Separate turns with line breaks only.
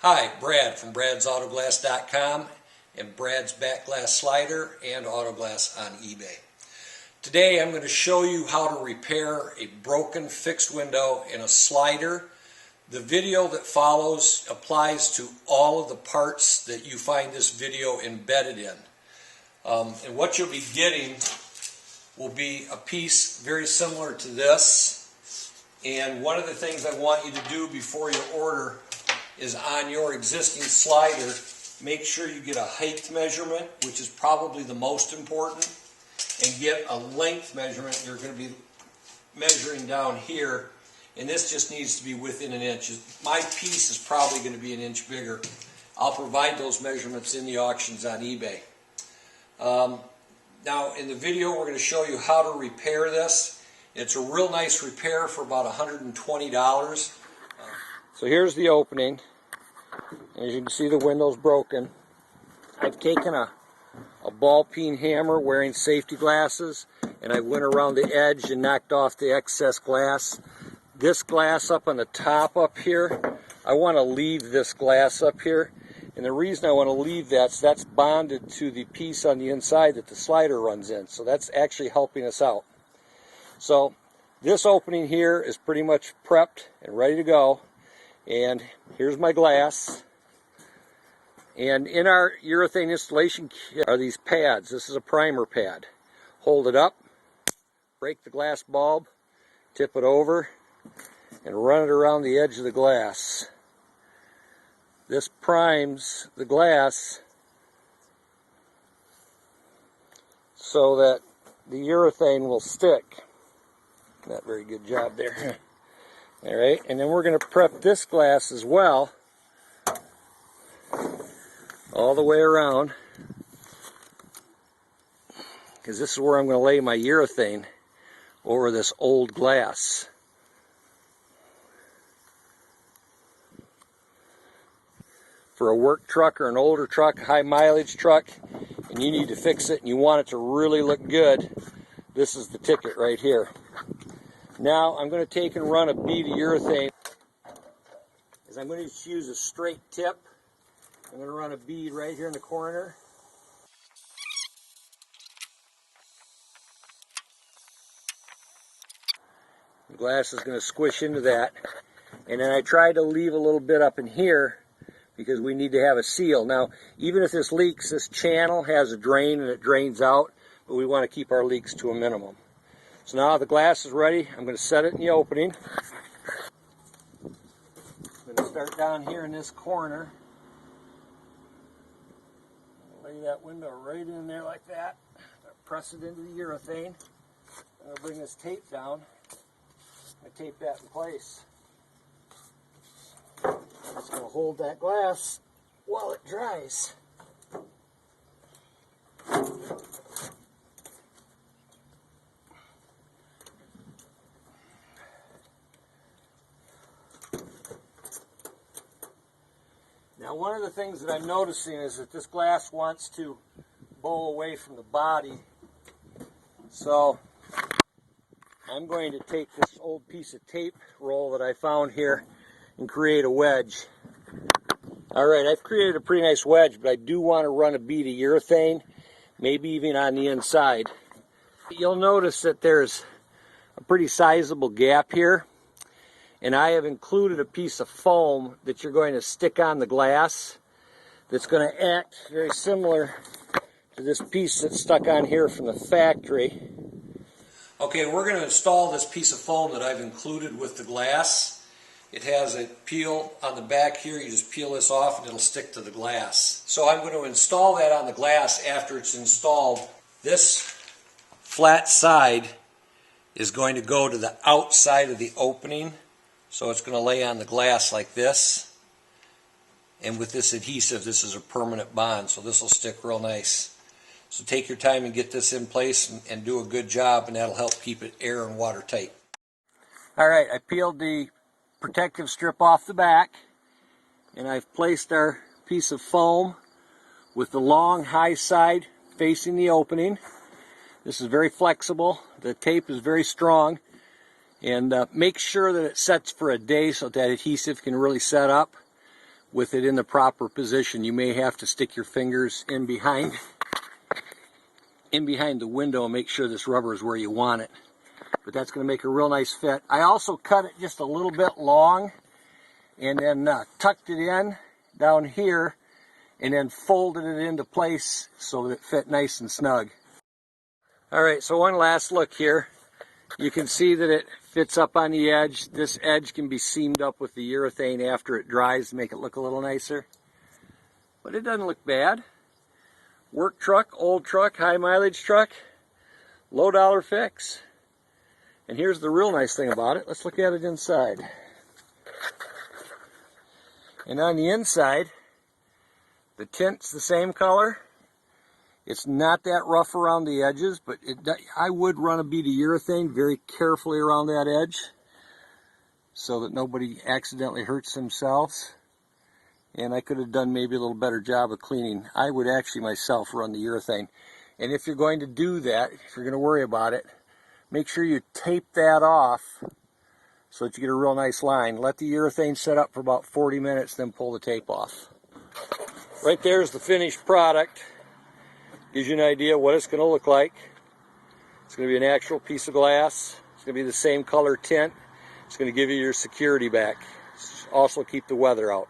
Hi, Brad from bradsautoglass.com and Brad's Back Glass Slider and Autoglass on eBay. Today I'm going to show you how to repair a broken fixed window in a slider. The video that follows applies to all of the parts that you find this video embedded in. And what you'll be getting will be a piece very similar to this. And one of the things I want you to do before you order is on your existing slider, make sure you get a height measurement, which is probably the most important, and get a length measurement. You're going to be measuring down here, and this just needs to be within an inch. My piece is probably going to be an inch bigger. I'll provide those measurements in the auctions on eBay. Now in the video we're going to show you how to repair this. It's a real nice repair for about $120. So here's the opening. As you can see, the window's broken. I've taken a ball peen hammer wearing safety glasses, and I went around the edge and knocked off the excess glass. This glass up on the top up here, I want to leave this glass up here. And the reason I want to leave that is that's bonded to the piece on the inside that the slider runs in. So that's actually helping us out. So this opening here is pretty much prepped and ready to go. And here's my glass. And in our urethane installation kit are these pads. This is a primer pad. Hold it up, break the glass bulb, tip it over, and run it around the edge of the glass. This primes the glass so that the urethane will stick. Not very good job there. Alright, and then we're going to prep this glass as well, all the way around, because this is where I'm going to lay my urethane over this old glass. For a work truck or an older truck, high mileage truck, and you need to fix it and you want it to really look good, this is the ticket right here. Now I'm going to take and run a bead of urethane. I'm going to just use a straight tip. I'm going to run a bead right here in the corner. The glass is going to squish into that. And then I try to leave a little bit up in here because we need to have a seal. Now, even if this leaks, this channel has a drain and it drains out, but we want to keep our leaks to a minimum. So now the glass is ready. I'm going to set it in the opening. I'm going to start down here in this corner. Lay that window right in there like that. Press it into the urethane. I'm going to bring this tape down. I tape that in place. I'm just going to hold that glass while it dries. Now, one of the things that I'm noticing is that this glass wants to bow away from the body. So I'm going to take this old piece of tape roll that I found here and create a wedge. Alright, I've created a pretty nice wedge, but I do want to run a bead of urethane, maybe even on the inside. You'll notice that there's a pretty sizable gap here. And I have included a piece of foam that you're going to stick on the glass that's going to act very similar to this piece that's stuck on here from the factory. Okay, we're going to install this piece of foam that I've included with the glass. It has a peel on the back here. You just peel this off and it'll stick to the glass. So I'm going to install that on the glass after it's installed. This flat side is going to go to the outside of the opening. So it's going to lay on the glass like this. And with this adhesive, this is a permanent bond, so this will stick real nice. So take your time and get this in place and do a good job, and that'll help keep it air and watertight. Alright, I peeled the protective strip off the back, and I've placed our piece of foam with the long high side facing the opening. This is very flexible. The tape is very strong. And make sure that it sets for a day so that adhesive can really set up. with it in the proper position. You may have to stick your fingers in behind the window and make sure this rubber is where you want it. But that's going to make a real nice fit. I also cut it just a little bit long and then tucked it in down here and then folded it into place so that it fit nice and snug. Alright, so one last look here. You can see that it fits up on the edge. This edge can be seamed up with the urethane after it dries to make it look a little nicer. But it doesn't look bad. Work truck, old truck, high mileage truck, low dollar fix. And here's the real nice thing about it. Let's look at it inside. And on the inside, the tint's the same color. It's not that rough around the edges, but I would run a bead of urethane very carefully around that edge so that nobody accidentally hurts themselves. And I could have done maybe a little better job of cleaning. I would actually myself run the urethane. And if you're going to do that, if you're going to worry about it, make sure you tape that off so that you get a real nice line. Let the urethane set up for about 40 minutes, then pull the tape off. Right there is the finished product. Gives you an idea what it's going to look like. It's going to be an actual piece of glass. It's going to be the same color tint. It's going to give you your security back. Also keep the weather out.